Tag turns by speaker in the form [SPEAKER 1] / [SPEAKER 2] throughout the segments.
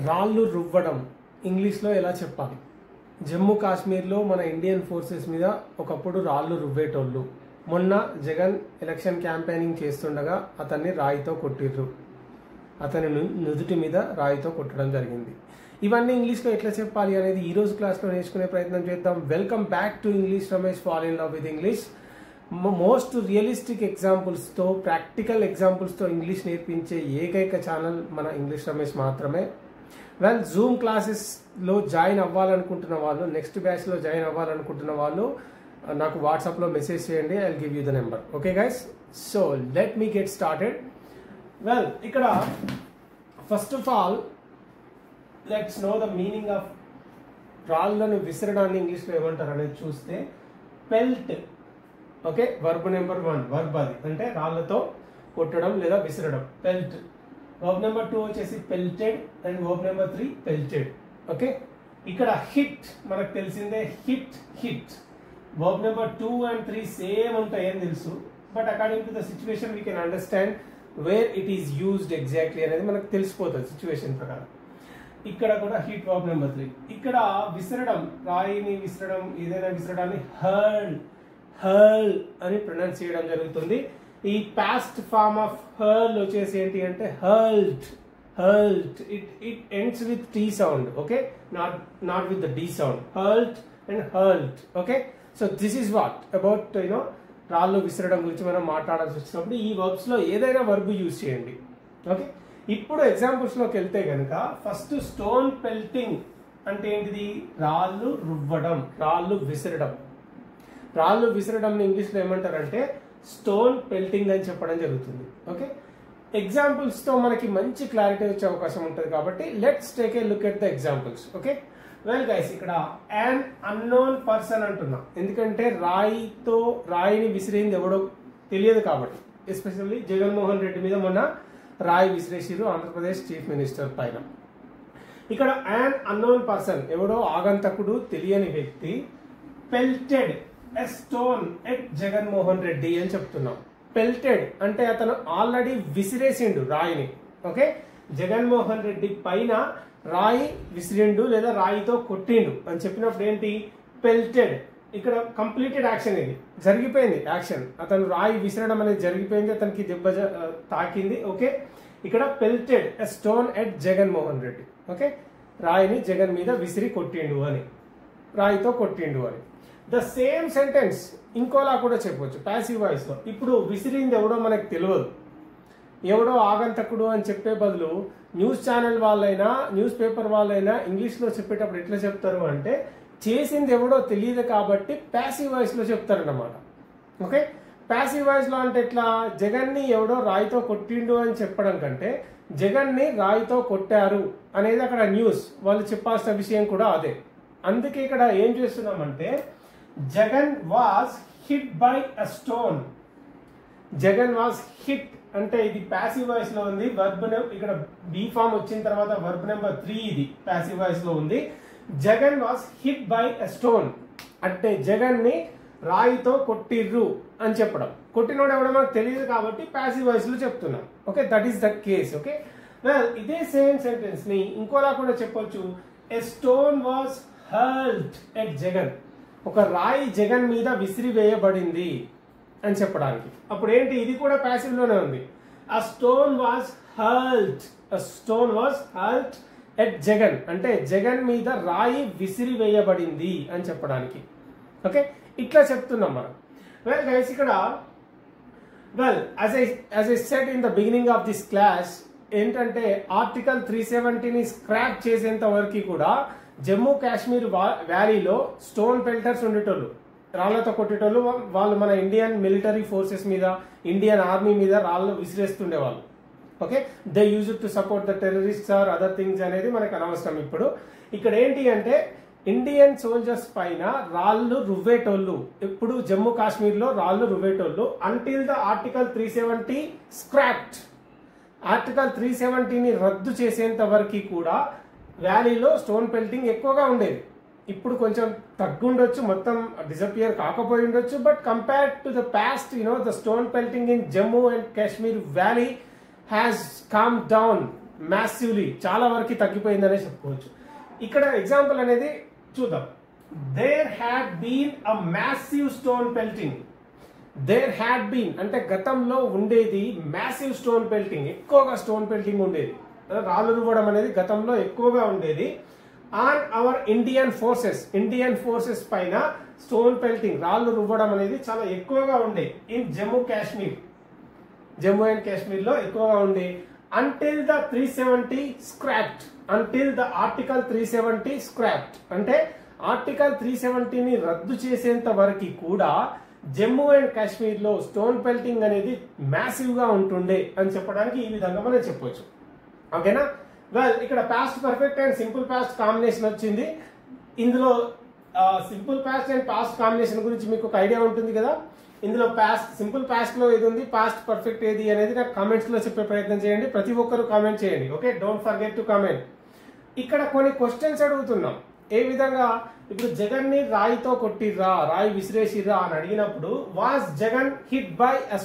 [SPEAKER 1] రాళ్ళు రువ్వడం ఇంగ్లీష్లో ఎలా చెప్పాలి? జమ్మూ కాశ్మీర్లో మన ఇండియన్ ఫోర్సెస్ మీద ఒకప్పుడు రాళ్ళు రువ్వేటోళ్ళు. మొన్న జగన్ ఎలక్షన్ క్యాంపెయినింగ్ చేస్తుండగా అతన్ని రాయితో కొట్టిర్రు. అతని నుదుటి మీద రాయితో కొట్టడం జరిగింది. ఇవన్నీ ఇంగ్లీష్లో ఎట్లా చెప్పాలి అనేది ఈరోజు క్లాస్లో నేర్చుకునే ప్రయత్నం చేద్దాం. Welcome back to English Ramesh, fall in love with English. Most realistic ఎగ్జాంపుల్స్తో, ప్రాక్టికల్ ఎగ్జాంపుల్స్తో ఇంగ్లీష్ నేర్పించే ఏకైక ఛానల్ మన ఇంగ్లీష్ రమేష్ మాత్రమే. వెల్, జూమ్ క్లాసెస్లో జాయిన్ అవ్వాలనుకుంటున్న వాళ్ళు, నెక్స్ట్ బ్యాచ్లో జాయిన్ అవ్వాలనుకుంటున్న వాళ్ళు నాకు వాట్సాప్లో మెసేజ్ చేయండి. I will give you the number. Okay guys, so let me get started. Well, ఇక్కడ first of all let's know the meaning of రాళ్ళను విసరడాన్ని ఇంగ్లీష్లో ఏమంటారు అనేది చూస్తే pelt. Okay, verb number 1 verb, అది అంటే రాళ్లతో కొట్టడం లేదా విసరడం, పెల్ట్. వర్బ్ నెంబర్ 2 వచ్చేసి pelted and verb number 3 pelted. Okay, ఇక్కడ హిట్ మనకు తెలిసిందే, hit. Verb number 2 and 3 same ఉంటాయని తెలుసు, but according to the situation we can understand where it is used exactly అనేది మనకు తెలిసిపోతుంది సిచ్యువేషన్ ప్రకారం. ఇక్కడ కూడా హిట్ వర్బ్ నెంబర్ 3. ఇక్కడ విసరడం, రాయిని విసరడం, ఏదైనా విసరడాన్ని హర్ల్ అని ప్రొనౌన్స్ చేయడం జరుగుతుంది. ఈ పాస్ట్ ఫార్మ్ ఆఫ్ హర్ల్ వచ్చేసి ఏంటి అంటే hurled. It ends with T sound. Okay, not with the D sound. Hurled and hurled. Okay, so this is what about రాళ్ళు విసరడం గురించి మనం మాట్లాడాల్సి వచ్చినప్పుడు ఈ వర్బ్స్ లో ఏదైనా వర్బ్ యూజ్ చేయండి. ఓకే, ఇప్పుడు ఎగ్జాంపుల్స్ లోకి వెళ్తే కనుక ఫస్ట్ స్టోన్ పెల్టింగ్ అంటే ఏంటిది? రాళ్ళు రువ్వడం, రాళ్ళు విసరడం. రాళ్ళు విసరడం ఇంగ్లీష్లో ఏమంటారంటే స్టోన్ పెల్టింగ్ అని చెప్పడం జరుగుతుంది. ఓకే, ఎగ్జాంపుల్స్ తో మనకి మంచి క్లారిటీ వచ్చే అవకాశం ఉంటుంది కాబట్టి let's take a look at the examples. Okay, well guys, ఇక్కడ యాన్ అన్నోన్ పర్సన్ అంటున్నా, ఎందుకంటే రాయిని విసిరింది ఎవడో తెలియదు కాబట్టి. ఎస్పెషల్లీ జగన్మోహన్ రెడ్డి మీద మొన్న రాయి విసిరేసిరు ఆంధ్రప్రదేశ్ చీఫ్ మినిస్టర్ పైన. ఇక్కడ యాన్ అన్నోన్ పర్సన్, ఎవడో ఆగంతకుడు, తెలియని వ్యక్తి, pelted a stone at Jaganmohan Reddy అని చెప్తున్నాం. పెల్టెడ్ అంటే అతను ఆల్రెడీ విసిరేసిండు రాయిని. ఓకే, జగన్మోహన్ రెడ్డి పైన రాయి విసిరిండు లేదా రాయితో కొట్టిండు అని చెప్పినప్పుడు ఏంటి? పెల్టెడ్. ఇక్కడ కంప్లీటెడ్ యాక్షన్, ఇది జరిగిపోయింది యాక్షన్. అతను రాయి విసిరడం అనేది జరిగిపోయింది, అతనికి దెబ్బ తాకింది. ఓకే, ఇక్కడ pelted a stone at Jaganmohan Reddy. Okay, రాయిని జగన్ మీద విసిరి కొట్టిండు అని, రాయితో కొట్టిండు అని. ద సేమ్ సెంటెన్స్ ఇంకోలా కూడా చెప్పవచ్చు ప్యాసివ్ వాయిస్ లో. ఇప్పుడు విసిరింది ఎవడో మనకు తెలియదు, ఎవడో ఆగంతకుడు అని చెప్పే బదులు న్యూస్ ఛానల్ వాళ్ళైనా న్యూస్ పేపర్ వాళ్ళైనా ఇంగ్లీష్లో చెప్పేటప్పుడు ఎట్లా చెప్తారు అంటే చేసింది ఎవడో తెలియదు కాబట్టి ప్యాసివ్ వాయిస్ లో చెప్తారన్నమాట. ఓకే, ప్యాసివ్ వాయిస్ లో అంటే ఎట్లా? జగన్ని ఎవడో రాయితో కొట్టిండు అని చెప్పడం కంటే జగన్ని రాయితో కొట్టారు అనేది అక్కడ న్యూస్ వాళ్ళు చెప్పాల్సిన విషయం కూడా అదే. అందుకే ఇక్కడ ఏం చేస్తున్నామంటే Jagan was hit by a stone. Jagan was hit అంటే ఇది ప్యాసివ్ వాయిస్ లో ఉంది. వర్బ్ ఇక్కడ బి ఫామ్ వచ్చిన తర్వాత వర్బ్ నెంబర్ 3 ఇది ప్యాసివ్ వాయిస్ లో ఉంది. Jagan was hit by a stone అంటే జగన్ ని రాయితో కొట్టిర్రు అని చెప్పడం. కొట్టినోడు ఎవడో మనకు తెలియదు కాబట్టి ప్యాసివ్ వాయిస్ లో చెప్తున్నాం. Okay, that is the case. Okay, well, ఇదే సేమ్ సెంటెన్స్ ని ఇంకోలా కూడా చెప్పొచ్చు. A stone was hurled at Jagan. ఒక రాయి జగన్ మీద విసిరివేయబడింది అని చెప్పడానికి. అప్పుడు ఏంటి? ఇది కూడా ప్యాసివ్ లోనే ఉంది. ఆ stone was hurled, at Jagan అంటే జగన్ మీద రాయి విసిరివేయబడింది అని చెప్పడానికి. ఓకే, ఇట్లా చెప్తున్నాం మనం. వెల్ గైస్, ఇక్కడ as I said in the beginning of this class ఏంటంటే ఆర్టికల్ 370ని స్క్రాప్ చేసేంత వరకు కూడా జమ్మూ కాశ్మీర్ వ్యాలీలో స్టోన్ పెల్టర్స్ ఉండేటోళ్ళు, రాళ్లతో కొట్టేటోళ్ళు. వాళ్ళు మన ఇండియన్ మిలిటరీ ఫోర్సెస్ మీద, ఇండియన్ ఆర్మీ మీద రాళ్ళు విసిరేస్తుండే వాళ్ళు. Okay, they use to support the terrorists or other things అనేది మనకు అనవసరం. ఇప్పుడు ఇక్కడ ఏంటి అంటే ఇండియన్ సోల్జర్స్ పైన రాళ్ళు రువ్వేటోళ్ళు, ఇప్పుడు జమ్మూ కాశ్మీర్ లో రాళ్ళు రువ్వేటోళ్ళు until the article 370 scrapped. Article 370ని రద్దు చేసేంత వరకు కూడా వ్యాలీలో స్టోన్ పెల్టింగ్ ఎక్కువగా ఉండేది. ఇప్పుడు కొంచెం తగ్గుండొచ్చు, మొత్తం డిసపియర్ కాకపోయి ఉండొచ్చు, but compared to the past the stone pelting in Jammu and Kashmir valley has come down massively చాలా వరకు తగ్గిపోయిందనే చెప్పుకోవచ్చు. ఇక్కడ ఎగ్జాంపుల్ అనేది చూద్దాం. There had been a massive stone pelting. There had been అంటే గతంలో ఉండేది మ్యాసివ్ స్టోన్ పెల్టింగ్, ఎక్కువగా స్టోన్ పెల్టింగ్ ఉండేది, రాళ్ళు రువ్వడం అనేది గతంలో ఎక్కువగా ఉండేది. ఆన్ అవర్ ఇండియన్ ఫోర్సెస్ పైన స్టోన్ పెల్టింగ్, రాళ్ళు రువ్వడం అనేది చాలా ఎక్కువగా ఉండే ఇన్ జమ్మూ అండ్ కాశ్మీర్ లో ఎక్కువగా ఉండే. Until the 370 scrapped, until the article 370 scrapped అంటే ఆర్టికల్ 370ని రద్దు చేసేంత వరకు కూడా జమ్మూ అండ్ కాశ్మీర్ లో స్టోన్ పెల్టింగ్ అనేది మ్యాసివ్ గా ఉంటుండే అని చెప్పడానికి ఈ విధంగా మనం చెప్పొచ్చు. ఓకేనా? వెల్, ఇక్కడ past perfect and simple past combination వచ్చింది. ఇందులో simple past and past combination గురించి మీకు ఒక ఐడియా ఉంటుంది కదా. ఇందులో సింపుల్ పాస్ట్ లో ఏది ఉంది, పాస్ట్ పర్ఫెక్ట్ ఏది అనేది నాకు కామెంట్స్ లో చెప్పే ప్రయత్నం చేయండి. ప్రతి ఒక్కరు కామెంట్ చేయండి. Okay, don't forget to comment. ఇక్కడ కొన్ని క్వశ్చన్స్ అడుగుతున్నాం. ఏ విధంగా, ఇప్పుడు జగన్ ని రాయితో కొట్టిర్రా, రాయి విసిరేసిర్రా అని అడిగినప్పుడు was Jagan hit by a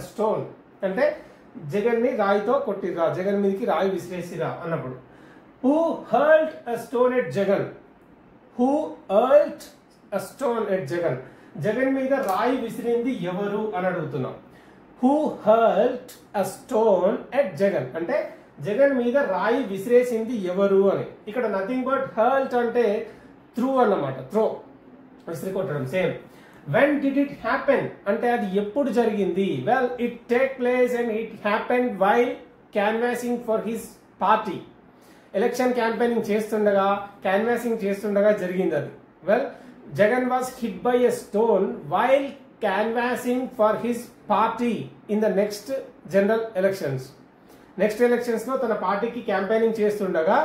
[SPEAKER 1] stone అంటే జగన్ ని రాయితో కొట్టిర్రా, జగన్ మీదకి రాయి విసిరేసిరా అన్నప్పుడు who hurled a stone at Jagan, Jagan మీద రాయి విసిరింది ఎవరు అని అడుగుతున్నాం. Who hurled a stone at Jagan అంటే జగన్ మీద రాయి విసిరేసింది ఎవరు అని. ఇక్కడ నథింగ్ బట్ హర్ల్డ్ అంటే త్రూ అన్నమాట, విసిరి కొట్టడం. Same. When did it happen అంటే అది ఎప్పుడు జరిగింది. Well, it take place and it happened while canvassing for his party. Election campaigning చేస్తుండగా జరిగింది అది. Well, Jagan was hit by a stone while canvassing for his party in the next general elections. Next elections లో తన పార్టీకి campaigning చేస్తుండగా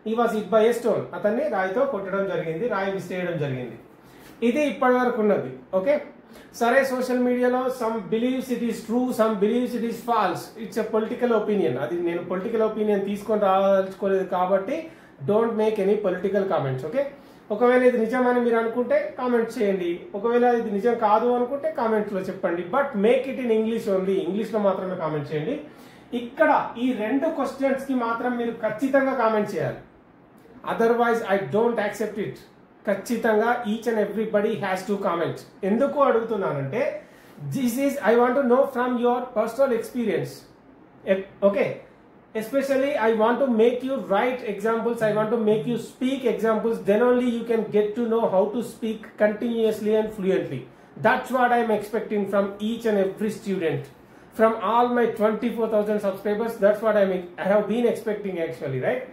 [SPEAKER 1] ఈ was hit by a stone, అతన్ని రాయితో కొట్టడం జరిగింది, రాయి విసిరేయడం జరిగింది. ఇది ఇప్పటి వరకు ఉన్నది. ఓకే, సరే, సోషల్ మీడియాలో some believes it is true, some believes it is false. It's a political opinion. అది నేను పొలిటికల్ ఒపీనియన్ తీసుకొని రాదలుచుకోలేదు కాబట్టి don't make any political comments. Okay, ఒకవేళ ఇది నిజమని మీరు అనుకుంటే కామెంట్ చేయండి, ఒకవేళ ఇది నిజం కాదు అనుకుంటే కామెంట్స్ లో చెప్పండి. But make it in English only, English లో మాత్రమే కామెంట్ చేయండి. ఇక్కడ ఈ 2 క్వశ్చన్స్ కి మాత్రం మీరు ఖచ్చితంగా కామెంట్ చేయాలి. Otherwise I don't accept it. ఖచ్చితంగా each and everybody has to comment. ఎందుకు అడుగుతున్నానంటే this is I want to know from your personal experience. Okay, especially I want to make you write examples, I want to make you speak examples, then only you can get to know how to speak continuously and fluently. That's what I am expecting from each and every student, from all my 24,000 subscribers. That's what I have been expecting actually, right?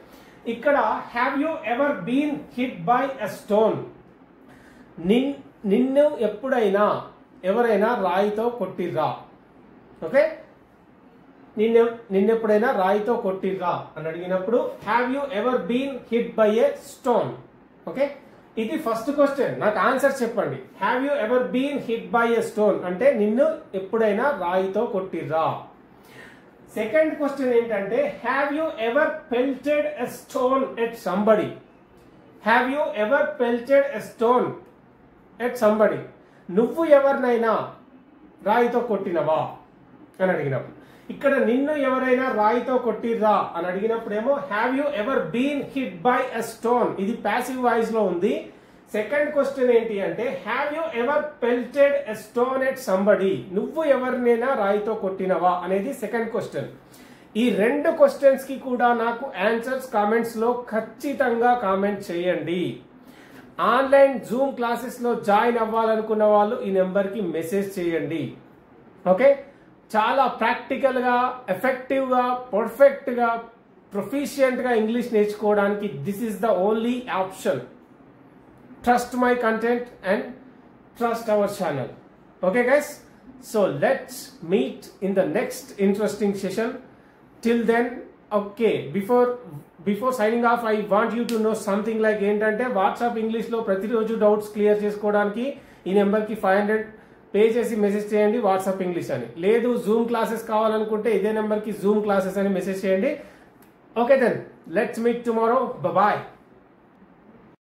[SPEAKER 1] Ikkada, have you ever been hit by a stone? Ninnu eppudaina evaraina raayito kottirra? Okay, నిన్నెప్పుడైనా రాయితో కొట్టిర్రా అని అడిగినప్పుడు have you ever been hit by a stone. Okay, ఇది first question. నాకు answer చెప్పండి. Have you ever been hit by a stone అంటే నిన్ను ఎప్పుడైనా రాయితో కొట్టిర్రా. సెకండ్ క్వశ్చన్ ఏంటంటే have you ever pelted a stone at somebody. Have you ever pelted a stone at somebody. నువ్వు ఎవరినైనా రాయితో కొట్టినవా అని అడిగినప్పుడు, ఇక్కడ నిన్ను ఎవరైనా రాయితో కొట్టిర్రా అని అడిగినప్పుడేమో have you ever been hit by a stone, ఇది ప్యాసివ్ వాయిస్ లో ఉంది. సెకండ్ క్వశ్చన్ ఏంటి అంటే have you ever pelted a stone at somebody, నువ్వు ఎవరినైనా రాయితో కొట్టినవా అనేది సెకండ్ క్వశ్చన్. ఈ 2 క్వశ్చన్స్ కి కూడా నాకు ఆన్సర్స్ కామెంట్స్ లో ఖచ్చితంగా కామెంట్ చేయండి. ఆన్లైన్ జూమ్ క్లాసెస్ లో జాయిన్ అవ్వాలనుకున్న వాళ్ళు ఈ నెంబర్ కి మెసేజ్ చేయండి. ఓకే, చాలా ప్రాక్టికల్ గా, ఎఫెక్టివ్ గా, పర్ఫెక్ట్ గా, ప్రొఫిషియంట్ గా ఇంగ్లీష్ నేర్చుకోవడానికి this is the only option. Trust my content and trust our channel. Okay guys, so let's meet in the next interesting session. Till then, okay, before signing off I want you to know something like ఏంటంటే WhatsApp English లో ప్రతిరోజు doubts clear చేసుకోవడానికి ఈ number కి 500 pay చేసి message చేయండి WhatsApp English అని. లేదు జూమ్ క్లాసెస్ కావాలనుకుంటే ఇదే నెంబర్ కి జూమ్ క్లాసెస్ అని మెసేజ్ చేయండి. Okay then, let's meet tomorrow. Bye.